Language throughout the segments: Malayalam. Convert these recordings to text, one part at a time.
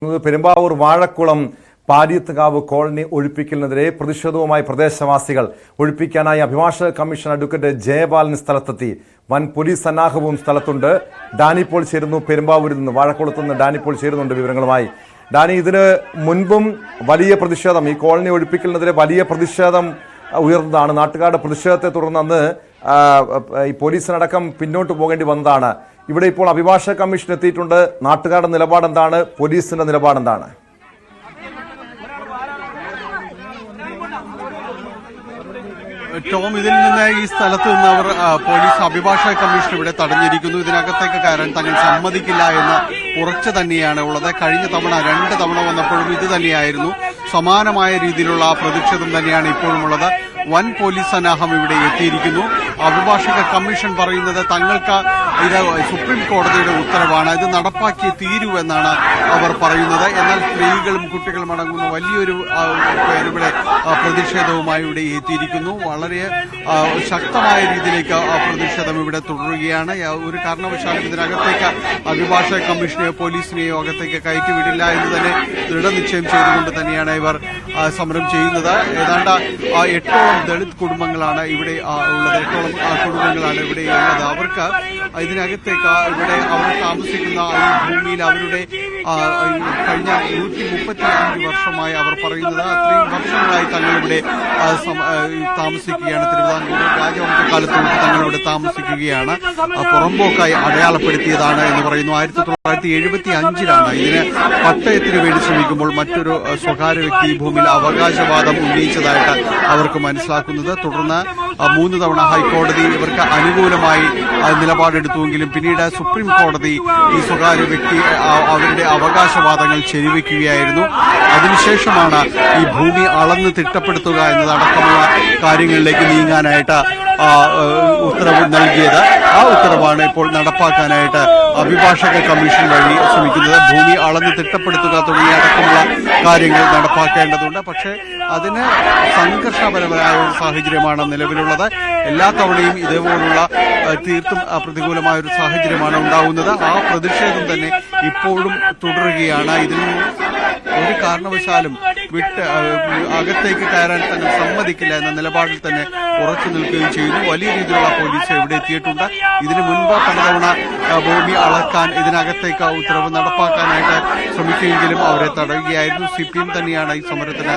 പെരുമ്പാവൂർ വാഴക്കുളം പാരിയത്തുകാവ് കോളനി ഒഴിപ്പിക്കലിനെതിരെ പ്രതിഷേധവുമായി പ്രദേശവാസികൾ ഒഴിപ്പിക്കാനായി അഭിഭാഷക കമ്മീഷൻ അഡ്വക്കേറ്റ് ജയപാലൻ സ്ഥലത്തെത്തി. വൻ പോലീസ് സന്നാഹവും സ്ഥലത്തുണ്ട്. ഡാനി പോൾ ചേരുന്നു പെരുമ്പാവൂരിൽ നിന്ന്. വാഴക്കുളത്ത് നിന്ന് ഡാനി പോൾ ചേരുന്നുണ്ട് വിവരങ്ങളുമായി. ഡാനി, ഇതിന് മുൻപും വലിയ പ്രതിഷേധം, ഈ കോളനി ഒഴിപ്പിക്കലിനെതിരെ വലിയ പ്രതിഷേധം ഉയർന്നതാണ്. നാട്ടുകാരുടെ പ്രതിഷേധത്തെ തുടർന്ന് അന്ന് ഈ പോലീസിനടക്കം പിന്നോട്ട് പോകേണ്ടി വന്നതാണ്. ഇവിടെ ഇപ്പോൾ അഭിഭാഷക കമ്മീഷൻ എത്തിയിട്ടുണ്ട്. നാട്ടുകാരുടെ നിലപാടെന്താണ്? പോലീസിന്റെ നിലപാടെന്താണ്? ടോം, ഇതിൽ നിന്ന് ഈ സ്ഥലത്ത് നിന്ന് അവർ പോലീസ് അഭിഭാഷക കമ്മീഷൻ ഇവിടെ തടഞ്ഞിരിക്കുന്നു. ഇതിനകത്തേക്ക് കയറാൻ തങ്ങൾ സമ്മതിക്കില്ല എന്ന് ഉറച്ചു തന്നെയാണ് ഉള്ളത്. കഴിഞ്ഞ തവണ 2 തവണ വന്നപ്പോഴും ഇത് തന്നെയായിരുന്നു. സമാനമായ രീതിയിലുള്ള പ്രതിഷേധം തന്നെയാണ് ഇപ്പോഴും ഉള്ളത്. വൻ പോലീസ് സന്നാഹം ഇവിടെ എത്തിയിരിക്കുന്നു. അഭിഭാഷക കമ്മീഷൻ പറയുന്നത് തങ്ങൾക്ക് ഇത് സുപ്രീം കോടതിയുടെ ഉത്തരവാണ്, ഇത് നടപ്പാക്കി തീരൂ എന്നാണ് അവർ പറയുന്നത്. എന്നാൽ സ്ത്രീകളും കുട്ടികളും അടങ്ങുന്ന വലിയൊരു പേരുടെ പ്രതിഷേധവുമായി ഇവിടെ എത്തിയിരിക്കുന്നു. വളരെ ശക്തമായ രീതിയിലേക്ക് പ്രതിഷേധം ഇവിടെ തുടരുകയാണ്. ഒരു കാരണവശാലും ഇതിനകത്തേക്ക് അഭിഭാഷക കമ്മീഷനെയോ പോലീസിനെയോ അകത്തേക്ക് കയറ്റിവിടില്ല എന്ന് തന്നെ ദൃഢനിശ്ചയം ചെയ്തുകൊണ്ട് തന്നെയാണ് ഇവർ സമരം ചെയ്യുന്നത്. ഏതാണ്ട് 8ഓളം ദളിത് കുടുംബങ്ങളാണ് ഇവിടെ ഉള്ളത്. 8ഓളം കുടുംബങ്ങളാണ് ഇവിടെ ഉള്ളത്. അവർക്ക് ഇതിനകത്തേക്ക് ഇവിടെ അവർ താമസിക്കുന്ന ഈ ഭൂമിയിൽ അവരുടെ കഴിഞ്ഞ 135 വർഷമായി അവർ പറയുന്നത് അത്രയും വർഷങ്ങളായി തങ്ങളിവിടെ താമസിക്കുകയാണ്. തിരുവിതാംകൂർ രാജവംശകാലത്തോട് തങ്ങളിവിടെ താമസിക്കുകയാണ്. പുറമ്പോക്കായി അടയാളപ്പെടുത്തിയതാണ് എന്ന് പറയുന്നു. 1975 ഇതിന് പട്ടയത്തിന് വേണ്ടി ശ്രമിക്കുമ്പോൾ മറ്റൊരു സ്വകാര്യ വ്യക്തി ഈ ഭൂമിയിൽ അവകാശവാദം ഉന്നയിച്ചതായിട്ട് അവർക്ക് മനസ്സിലാക്കുന്നത്. തുടർന്ന് 3 തവണ ഹൈക്കോടതി ഇവർക്ക് അനുകൂലമായി നിലപാടെടുത്തുവെങ്കിലും പിന്നീട് സുപ്രീം കോടതി ഈ സ്വകാര്യ വ്യക്തി അവരുടെ അവകാശവാദങ്ങൾ ശരിവെക്കുകയായിരുന്നു. അതിനുശേഷമാണ് ഈ ഭൂമി അളന്ന് തിട്ടപ്പെടുത്തുക എന്നതടക്കമുള്ള കാര്യങ്ങളിലേക്ക് നീങ്ങാനായിട്ട് ഉത്തരവ് നൽകിയത്. ആ ഉത്തരവാണ് ഇപ്പോൾ നടപ്പാക്കാനായിട്ട് അഭിഭാഷക കമ്മീഷൻ വഴി ശ്രമിക്കുന്നത്. ഭൂമി അളന്ന് തിട്ടപ്പെടുത്തുക തുടങ്ങിയ അടക്കമുള്ള കാര്യങ്ങൾ നടപ്പാക്കേണ്ടതുണ്ട്. പക്ഷേ അതിന് സംഘർഷപരമായ ഒരു സാഹചര്യമാണ് നിലവിലുള്ളത്. എല്ലാ തവണയും ഇതേപോലുള്ള തീർത്തും പ്രതികൂലമായ ഒരു സാഹചര്യമാണ് ഉണ്ടാവുന്നത്. ആ പ്രതിഷേധം തന്നെ ഇപ്പോഴും തുടരുകയാണ്. ഇതിൽ ഒരു കാരണവശാലും അകത്തേക്ക് കയറാൻ തന്നെ സമ്മതിക്കില്ല എന്ന നിലപാടിൽ തന്നെ ഉറച്ചു നിൽക്കുകയും ചെയ്യുന്നു. വലിയ രീതിയിലുള്ള പോലീസ് ഇവിടെ എത്തിയിട്ടുണ്ട്. ഇതിനു മുൻപ് പലതവണ ഭൂമി അളക്കാൻ ഇതിനകത്തേക്ക് ഉത്തരവ് നടപ്പാക്കാനായിട്ട് ശ്രമിക്കുമെങ്കിലും അവരെ തടയുകയായിരുന്നു. CPM തന്നെയാണ് ഈ സമരത്തിന്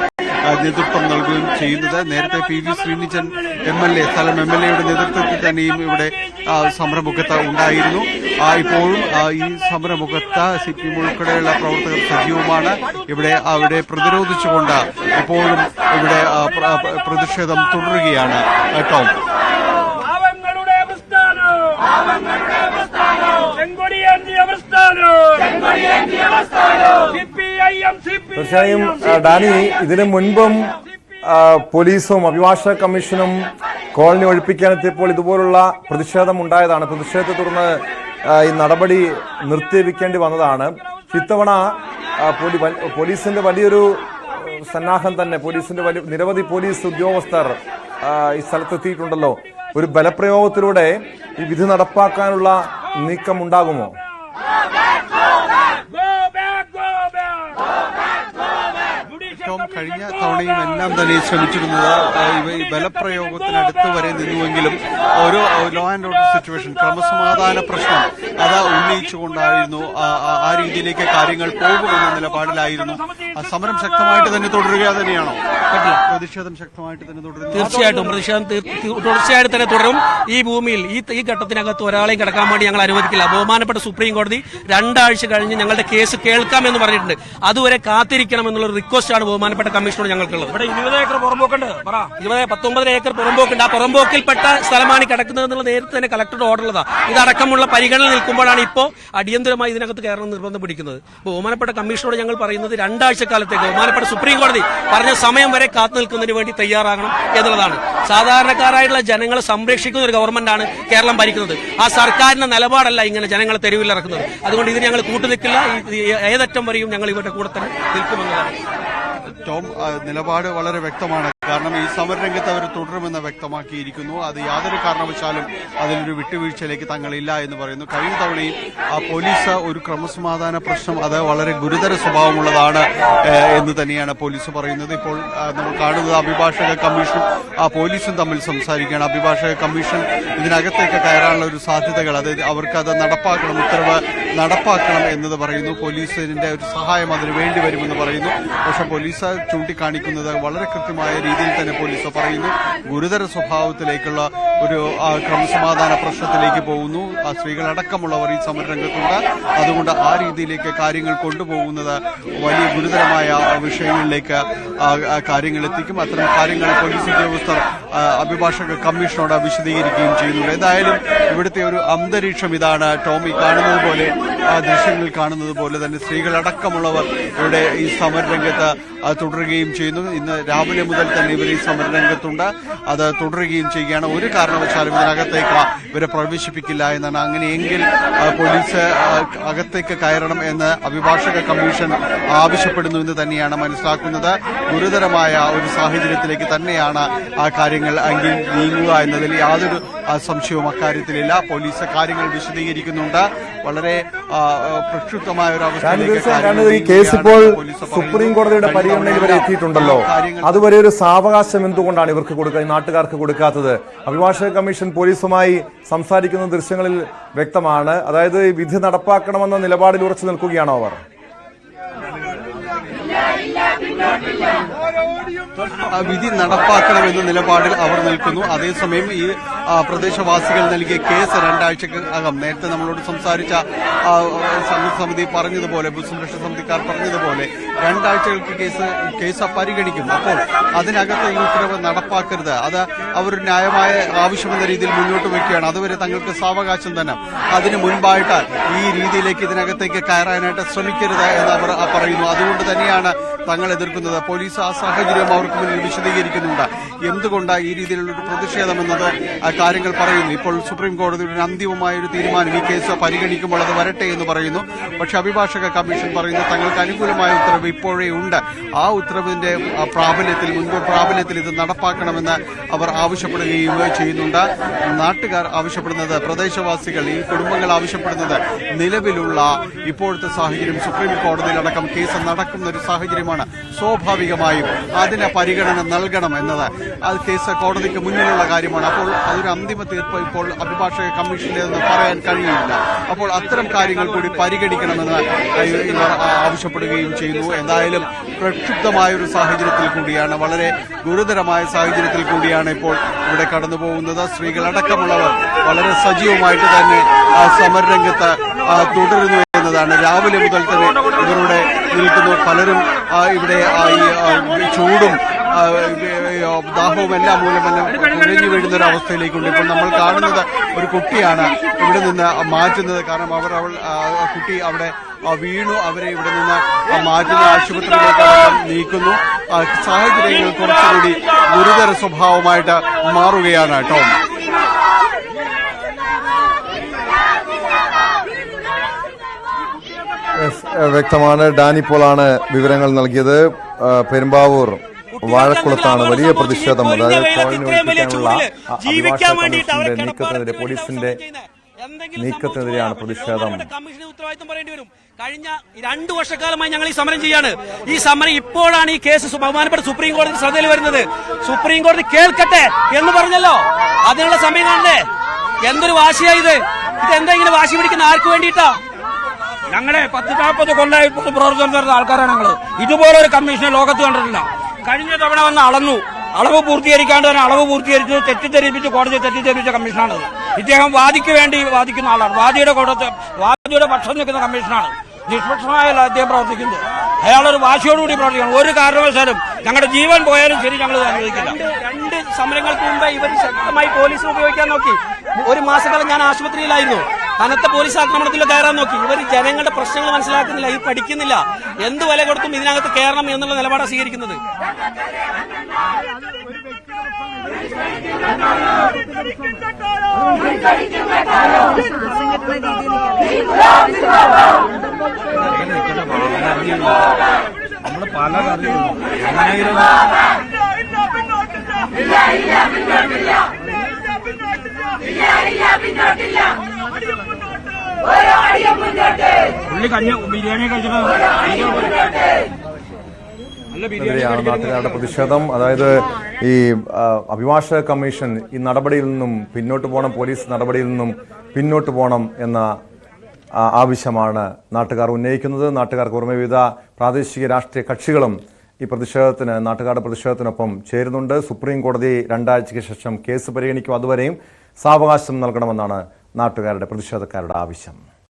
നേതൃത്വം നൽകുകയും ചെയ്യുന്നത്. നേരത്തെ PV ശ്രീനിജൻ MLA സ്ഥലം MLAയുടെ നേതൃത്വത്തിൽ തന്നെയും ഇവിടെ സമരമുഖത്ത് ഉണ്ടായിരുന്നു. ഇപ്പോഴും ഈ സമരമുഖത്ത് CPM ഉൾപ്പെടെയുള്ള പ്രവർത്തകർ സജീവമാണ്. അവിടെ പ്രതിരോധിച്ചുകൊണ്ട് ഇപ്പോഴും ഇവിടെ പ്രതിഷേധം തുടരുകയാണ്. ടോം, തീർച്ചയായും ഡാനി, ഇതിനു മുൻപും പോലീസും അഭിഭാഷക കമ്മീഷനും കോളനി ഒഴിപ്പിക്കാനെത്തിയപ്പോൾ ഇതുപോലുള്ള പ്രതിഷേധം ഉണ്ടായതാണ്. പ്രതിഷേധത്തെ തുടർന്ന് ഈ നടപടി നിർത്തിവെക്കേണ്ടി വന്നതാണ്. ഇത്തവണ പോലീസിന്റെ വലിയൊരു സന്നാഹം തന്നെ, നിരവധി പോലീസ് ഉദ്യോഗസ്ഥർ ഈ സ്ഥലത്തെത്തിയിട്ടുണ്ടല്ലോ. ഒരു ബലപ്രയോഗത്തിലൂടെ ഈ വിധി നടപ്പാക്കാനുള്ള നീക്കം ഉണ്ടാകുമോ? കഴിഞ്ഞ തവണയും എല്ലാം തന്നെ ശ്രമിച്ചിരുന്നത് ഈ ബലപ്രയോഗത്തിനടുത്ത് വരെ നിന്നുവെങ്കിലും ഒരു ലോ ആൻഡ് ഓർഡർ സിറ്റുവേഷൻ, ക്രമസമാധാന പ്രശ്നം അത് ഉന്നയിച്ചുകൊണ്ടായിരുന്നു. ആ രീതിയിലേക്ക് കാര്യങ്ങൾ പോകുമെന്ന നിലപാടിലായിരുന്നു. സമരം ശക്തമായിട്ട് തന്നെ തുടരുക തന്നെയാണോ? പ്രതിഷേധം ശക്തമായിട്ട് തന്നെ തുടരുന്നു. തീർച്ചയായിട്ടും പ്രതിഷേധം തുടർച്ചയായിട്ട് തന്നെ തുടരും. ഈ ഭൂമിയിൽ ഈ ഘട്ടത്തിനകത്ത് ഒരാളെയും കിടക്കാൻ വേണ്ടി ഞങ്ങൾ അനുവദിക്കില്ല. ബഹുമാനപ്പെട്ട സുപ്രീം കോടതി 2 ആഴ്ച കഴിഞ്ഞ് ഞങ്ങളുടെ കേസ് കേൾക്കാമെന്ന് പറഞ്ഞിട്ടുണ്ട്. അതുവരെ കാത്തിരിക്കണം എന്നുള്ള റിക്വസ്റ്റാണ് ബഹുമാനപ്പെട്ട കമ്മീഷനോട് ഞങ്ങൾക്കുള്ളത്. ഇവിടെ 20 ഏക്കർ പുറമ്പോക്കുണ്ട്. 19 ഏക്കർ പുറമ്പോക്കുണ്ട്. ആ പുറമ്പോക്കിൽപ്പെട്ട സ്ഥലമാണ് കിടക്കുന്നത് എന്നുള്ള നേരത്തെ തന്നെ കളക്ടറുടെ ഓർഡർ ഉള്ളതാണ്. ഇതടക്കമുള്ള പരിഗണന നിൽക്കുമ്പോഴാണ് ഇപ്പോൾ അടിയന്തരമായി ഇതിനകത്ത് കയറണം നിർബന്ധം പിടിക്കുന്നത്. ബഹുമാനപ്പെട്ട കമ്മീഷനോട് ഞങ്ങൾ പറയുന്നത് 2 ആഴ്ചക്കാലത്തേക്ക് ബഹുമാനപ്പെട്ട സുപ്രീം കോടതി പറഞ്ഞ സമയം വരെ കാത്തു നിൽക്കുന്നതിന് വേണ്ടി തയ്യാറാകണം എന്നുള്ളതാണ്. സാധാരണക്കാരായിട്ടുള്ള ജനങ്ങളെ സംരക്ഷിക്കുന്ന ഒരു ഗവൺമെന്റാണ് കേരളം ഭരിക്കുന്നത്. ആ സർക്കാരിന്റെ നിലപാടല്ല ഇങ്ങനെ ജനങ്ങളെ തെരുവിലിറക്കുന്നത്. അതുകൊണ്ട് ഇതിന് ഞങ്ങൾ കൂട്ടുനിൽക്കില്ല. ഏതറ്റം വരെയും ഞങ്ങൾ ഇവരുടെ കൂടെ തന്നെ നിൽക്കുമെന്നതാണ്. ടോം, നിലപാട് വളരെ വ്യക്തമാണ്. കാരണം ഈ സമരരംഗത്ത് അവർ തുടരുമെന്ന് വ്യക്തമാക്കിയിരിക്കുന്നു. അത് യാതൊരു കാരണവശാലും അതിലൊരു വിട്ടുവീഴ്ചയിലേക്ക് തങ്ങളില്ല എന്ന് പറയുന്നു. കഴിഞ്ഞ തവണയും പോലീസ് ഒരു ക്രമസമാധാന പ്രശ്നം അത് വളരെ ഗുരുതര സ്വഭാവമുള്ളതാണ് എന്ന് തന്നെയാണ് പോലീസ് പറയുന്നത്. ഇപ്പോൾ നമ്മൾ കാണുന്നത് അഭിഭാഷക കമ്മീഷനും പോലീസും തമ്മിൽ സംസാരിക്കുകയാണ്. അഭിഭാഷക കമ്മീഷൻ ഇതിനകത്തേക്ക് കയറാനുള്ള ഒരു സാധ്യതകൾ, അതായത് അവർക്ക് അത് നടപ്പാക്കണം, ഉത്തരവ് നടപ്പാക്കണം എന്നത് പറയുന്നു. പോലീസിന്റെ ഒരു സഹായം അതിന് വേണ്ടി വരുമെന്ന് പറയുന്നു. പക്ഷെ പോലീസ് ചൂണ്ടിക്കാണിക്കുന്നത് വളരെ കൃത്യമായ രീതിയിൽ തന്നെ പോലീസ് പറയുന്നു ഗുരുതര സ്വഭാവത്തിലേക്കുള്ള ഒരു ക്രമസമാധാന പ്രശ്നത്തിലേക്ക് പോകുന്നു. സ്ത്രീകളടക്കമുള്ളവർ ഈ സമരരംഗത്തുണ്ട്. അതുകൊണ്ട് ആ രീതിയിലേക്ക് കാര്യങ്ങൾ കൊണ്ടുപോകുന്നത് വലിയ ഗുരുതരമായ വിഷയങ്ങളിലേക്ക് കാര്യങ്ങൾ എത്തിക്കും. അത്തരം കാര്യങ്ങൾ പോലീസ് ഉദ്യോഗസ്ഥർ അഭിഭാഷക കമ്മീഷനോട് വിശദീകരിക്കുകയും ചെയ്യുന്നുണ്ട്. എന്തായാലും ഇവിടുത്തെ ഒരു അന്തരീക്ഷം ഇതാണ്. ടോമി കാണുന്നത് പോലെ, ദൃശ്യങ്ങളിൽ കാണുന്നത് പോലെ തന്നെ സ്ത്രീകളടക്കമുള്ളവർ ഇവിടെ ഈ സമരരംഗത്ത് തുടരുകയും ചെയ്യുന്നു. ഇന്ന് രാവിലെ മുതൽ തന്നെ ഇവർ ഈ സമരരംഗത്തുണ്ട്. അത് തുടരുകയും ചെയ്യുകയാണ്. ഒരു കാരണവശാലും ഇതിനകത്തേക്ക് ഇവരെ പ്രവേശിപ്പിക്കില്ല എന്നാണ്. അങ്ങനെയെങ്കിൽ പോലീസ് അകത്തേക്ക് കയറണം എന്ന് അഭിഭാഷക കമ്മീഷൻ ആവശ്യപ്പെടുന്നു എന്ന് തന്നെയാണ് മനസ്സിലാക്കുന്നത്. ഗുരുതരമായ ഒരു സാഹചര്യത്തിലേക്ക് തന്നെയാണ് ആ കാര്യങ്ങൾ അങ്കിൽ നീങ്ങുക എന്നതിൽ യാതൊരു സംശയവും അക്കാര്യത്തിലില്ല. പോലീസ് കാര്യങ്ങൾ വിശദീകരിക്കുന്നുണ്ട്. വളരെ പ്രക്ഷുബ്ധമായ ഒരു അവസ്ഥയിലേക്ക് ഈ കേസ് ഇപ്പോൾ സുപ്രീം കോടതിയുടെ പരിഗണനയിൽ വരെ എത്തിയിട്ടുണ്ടല്ലോ. അതുവരെ ഒരു സാവകാശം എന്തുകൊണ്ടാണ് ഇവർക്ക് കൊടുക്കുക, നാട്ടുകാർക്ക് കൊടുക്കാത്തത്? അഭിഭാഷക കമ്മീഷൻ പോലീസുമായി സംസാരിക്കുന്ന ദൃശ്യങ്ങളിൽ വ്യക്തമാണ്. അതായത് വിധി നടപ്പാക്കണമെന്ന നിലപാടിൽ ഉറച്ചു നിൽക്കുകയാണോ അവർ? വിധി നടപ്പാക്കണമെന്ന നിലപാടിൽ അവർ നിൽക്കുന്നു. അതേസമയം ഈ പ്രദേശവാസികൾ നൽകിയ കേസ് 2 ആഴ്ചക്കകം, നേരത്തെ നമ്മളോട് സംസാരിച്ച സമിതി പറഞ്ഞതുപോലെ, ഭൂസംരക്ഷണ സമിതിക്കാർ പറഞ്ഞതുപോലെ 2 ആഴ്ചകൾക്ക് കേസ് പരിഗണിക്കും. അപ്പോൾ അതിനകത്ത് ഈ ഉത്തരവ് നടപ്പാക്കരുത്, അത് അവർ ന്യായമായ ആവശ്യമെന്ന രീതിയിൽ മുന്നോട്ട് വയ്ക്കുകയാണ്. അതുവരെ തങ്ങൾക്ക് സാവകാശം തന്നെ. അതിന് മുൻപായിട്ട് ഈ രീതിയിലേക്ക് ഇതിനകത്തേക്ക് കയറാനായിട്ട് ശ്രമിക്കരുത് എന്ന് അവർ പറയുന്നു. അതുകൊണ്ട് തന്നെയാണ് തങ്ങൾ എതിർക്കുന്നത്. പോലീസ് ആ സാഹചര്യം അവർക്ക് മുന്നിൽ വിശദീകരിക്കുന്നുണ്ട്. എന്തുകൊണ്ട് ഈ രീതിയിലുള്ള ഒരു പ്രതിഷേധം എന്നത് കാര്യങ്ങൾ പറയുന്നു. ഇപ്പോൾ സുപ്രീം കോടതിയുടെ അന്തിമമായ ഒരു തീരുമാനം ഈ കേസ് പരിഗണിക്കുമ്പോൾ അത് വരട്ടെ എന്ന് പറയുന്നു. പക്ഷെ അഭിഭാഷക കമ്മീഷൻ പറയുന്നു തങ്ങൾക്ക് അനുകൂലമായ ഉത്തരവ് ഇപ്പോഴേ ഉണ്ട്. ആ ഉത്തരവിന്റെ മുൻകൂർ പ്രാബല്യത്തിൽ ഇത് നടപ്പാക്കണമെന്ന് അവർ ആവശ്യപ്പെടുകയും ചെയ്യുന്നുണ്ട്. നാട്ടുകാർ ആവശ്യപ്പെടുന്നത്, പ്രദേശവാസികൾ, ഈ കുടുംബങ്ങൾ ആവശ്യപ്പെടുന്നത് നിലവിലുള്ള ഇപ്പോഴത്തെ സാഹചര്യം, സുപ്രീം കോടതിയിലടക്കം കേസ് നടക്കുന്ന ഒരു സാഹചര്യമാണ്. സ്വാഭാവികമായും അതിന് പരിഗണന നൽകണം എന്നത് കേസ് കോടതിക്ക് മുന്നിലുള്ള കാര്യമാണ്. അപ്പോൾ അതൊരു അന്തിമ തീർപ്പ് ഇപ്പോൾ അഭിഭാഷക കമ്മീഷന്റേതെന്ന് പറയാൻ കഴിയില്ല. അപ്പോൾ അത്തരം കാര്യങ്ങൾ കൂടി പരിഗണിക്കണമെന്ന് ഇവർ ആവശ്യപ്പെടുകയും ചെയ്യുന്നു. എന്തായാലും പ്രക്ഷുബ്ധമായ ഒരു സാഹചര്യത്തിൽ കൂടിയാണ്, വളരെ ഗുരുതരമായ സാഹചര്യത്തിൽ കൂടിയാണ് ഇപ്പോൾ ഇവിടെ കടന്നു പോകുന്നത്. സ്ത്രീകളടക്കമുള്ളവർ വളരെ സജീവമായിട്ട് തന്നെ സമരരംഗത്ത് തുടരുന്നു എന്നതാണ്. രാവിലെ മുതൽ തന്നെ ഇവരുടെ നിൽക്കുന്ന പലരും ഇവിടെ ഈ ചൂടും ദാഹവും എല്ലാം മൂലമെല്ലാം കുഴഞ്ഞു വീഴുന്ന ഒരു അവസ്ഥയിലേക്കുണ്ട്. ഇപ്പോൾ നമ്മൾ കാണുന്നത് ഒരു കുട്ടിയാണ് ഇവിടെ നിന്ന് മാറ്റുന്നത്. കാരണം കുട്ടി അവിടെ വീണു. അവരെ ഇവിടെ നിന്ന് മാറ്റുന്ന ആശുപത്രിയിലേക്ക് നീക്കുന്നു. സാഹചര്യങ്ങൾ കുറച്ചുകൂടി ഗുരുതര സ്വഭാവമായിട്ട് മാറുകയാണ്. ടോം, വ്യക്തമാണ്. ഡാനി പോളാണ് വിവരങ്ങൾ നൽകിയത്. പെരുമ്പാവൂർ വാഴക്കുളത്താണ് വലിയ പ്രതിഷേധം. അതായത് കോളനി ഒഴിപ്പിക്കാനുള്ള അഭിഭാഷക കമ്മീഷന്റെ നീക്കത്തിനെതിരെ, പോലീസിന്റെ നീക്കത്തിനെതിരെയാണ് പ്രതിഷേധം. കമ്മീഷന് ഉത്തരവാദിത്തം പറയേണ്ടി വരും. കഴിഞ്ഞ 2 വർഷക്കാലമായി ഞങ്ങൾ ഈ സമരം ചെയ്യാണ്. ഈ സമരം ഇപ്പോഴാണ് ഈ കേസ് ബഹുമാനപ്പെട്ട സുപ്രീം കോടതി ശ്രദ്ധയിൽ വരുന്നത്. സുപ്രീം കോടതി കേൾക്കട്ടെ എന്ന് പറഞ്ഞല്ലോ, അതിനുള്ള സമയം കാണണ്ടേ? എന്തൊരു വാശിയായത്! ഇതെന്തെങ്കിലും വാശി പിടിക്കുന്ന ആർക്ക് വേണ്ടിയിട്ടാ? ഞങ്ങളെ 10-40 കൊല്ലമായി പ്രവർത്തനം നടന്ന ആൾക്കാരാണ് ഞങ്ങള്. ഇതുപോലെ ഒരു കമ്മീഷനെ ലോകത്ത് കണ്ടിട്ടില്ല. കഴിഞ്ഞ തവണ വന്ന് അളവ് പൂർത്തീകരിക്കാണ്ട് തന്നെ അളവ് പൂർത്തീകരിച്ച് തെറ്റിദ്ധരിപ്പിച്ച് കോടതിയെ തെറ്റിദ്ധരിപ്പിച്ച കമ്മീഷനാണത്. ഇദ്ദേഹം വാദിക്ക് വേണ്ടി വാദിക്കുന്ന ആളാണ്. വാദിയുടെ പക്ഷം നിൽക്കുന്ന കമ്മീഷനാണ്. നിഷ്പക്ഷമായല്ല അദ്ദേഹം പ്രവർത്തിക്കുന്നത്. അയാളൊരു വാശിയോടുകൂടി പ്രവർത്തിക്കണം. ഒരു കാരണവശാലും ഞങ്ങളുടെ ജീവൻ പോയാലും ശരി ഞങ്ങൾ അനുവദിക്കില്ല. 2 സമരങ്ങൾക്ക് മുമ്പ് ഇവർ ശക്തമായി പോലീസിനെ ഉപയോഗിക്കാൻ നോക്കി. 1 മാസക്കാലം ഞാൻ ആശുപത്രിയിലായിരുന്നു. കനത്ത പോലീസ് ആക്രമണത്തിൽ കയറാൻ നോക്കി. ഇവർ ജനങ്ങളുടെ പ്രശ്നങ്ങൾ മനസ്സിലാക്കുന്നില്ല, ഈ പഠിക്കുന്നില്ല. എന്ത് വില കൊടുത്തും ഇതിനകത്ത് കയറണം എന്നുള്ള നിലപാടാണ് സ്വീകരിക്കുന്നത്. നമ്മള് പല കാര്യങ്ങളും എങ്ങനെയെങ്കിലും പുള്ളി ബിരിയാണി കഴിച്ചിട്ട് എതിരെയാണ് നാട്ടുകാരുടെ പ്രതിഷേധം. അതായത് ഈ അഭിഭാഷക കമ്മീഷൻ ഈ നടപടിയിൽ നിന്നും പിന്നോട്ട് പോകണം, പോലീസ് നടപടിയിൽ നിന്നും പിന്നോട്ട് പോകണം എന്ന ആവശ്യമാണ് നാട്ടുകാർ ഉന്നയിക്കുന്നത്. നാട്ടുകാർക്ക് പുറമെ വിവിധ പ്രാദേശിക രാഷ്ട്രീയ കക്ഷികളും ഈ നാട്ടുകാരുടെ പ്രതിഷേധത്തിനൊപ്പം ചേരുന്നുണ്ട്. സുപ്രീം കോടതി 2 ആഴ്ചയ്ക്ക് ശേഷം കേസ് പരിഗണിക്കും. അതുവരെയും സാവകാശം നൽകണമെന്നാണ് നാട്ടുകാരുടെ പ്രതിഷേധക്കാരുടെ ആവശ്യം.